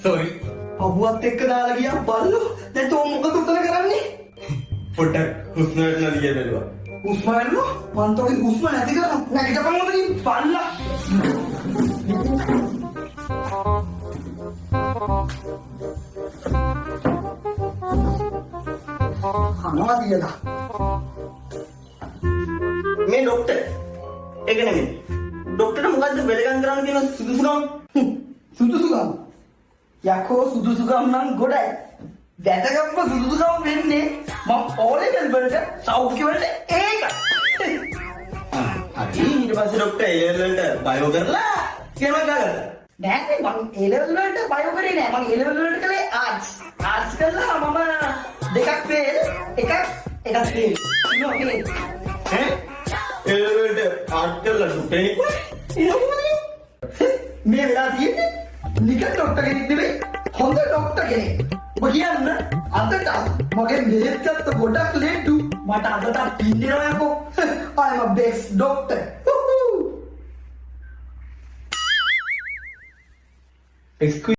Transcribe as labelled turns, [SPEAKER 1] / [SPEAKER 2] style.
[SPEAKER 1] Sorry.
[SPEAKER 2] අබුවත් එක්ක දාලා ගියා බල්ලෝ. දැන් තෝ මොකද උතන කරන්නේ?
[SPEAKER 1] පොඩ්ඩක් හුස්ම වැටලා දිගේ බැලුවා.
[SPEAKER 2] හුස්ම ගන්නවා? මං තෝගේ හුස්ම නැති කරලා නැගිටපන් උතනින් බල්ලා. කනවා තියලා.
[SPEAKER 3] මේ ડોක්ටර් ඒක නෙමෙයි. ડોක්ටර්ට මොකද්ද වෙලගම් කරන්න තියෙන සුදුසුකම්?
[SPEAKER 2] සුදුසුකම්. යකෝ සුදුසුකම් නම් ගොඩයි. වැදගත්ම සුදුසුකම් වෙන්නේ මම ඕලෙවල් වලට සෞඛ්‍ය වලට ඒකයි.
[SPEAKER 3] හරි ඊට පස්සේ ડોක්ටර් ඒ ලෙවල් වලට බයෝ කරලා කියනවා ගාගත්තා.
[SPEAKER 2] නෑ මම ඒ ලෙවල් වලට බයෝ කරේ නෑ. මම ඒ ලෙවල් වලට කළේ ආර්ට්ස්. ආර්ට්ස් කළා මම දෙකක් ෆේල් එකක් ෆේල්. ඈ
[SPEAKER 3] ඒ ලෙවල් වලට ආර්ට් කරලා ડોක්ටර්
[SPEAKER 2] මේ වෙලා තියෙන්නේ නිකන් ડોක්ටර් කෙනෙක් නෙවෙයි හොඳ ડોක්ටර් කෙනෙක්. ඔබ කියන්න අදට මගේ මෙහෙත් ගත්ත ගොඩක් ලෙඩු මට අදට පින්නනවා යකෝ. I'm a best doctor.
[SPEAKER 1] Excuse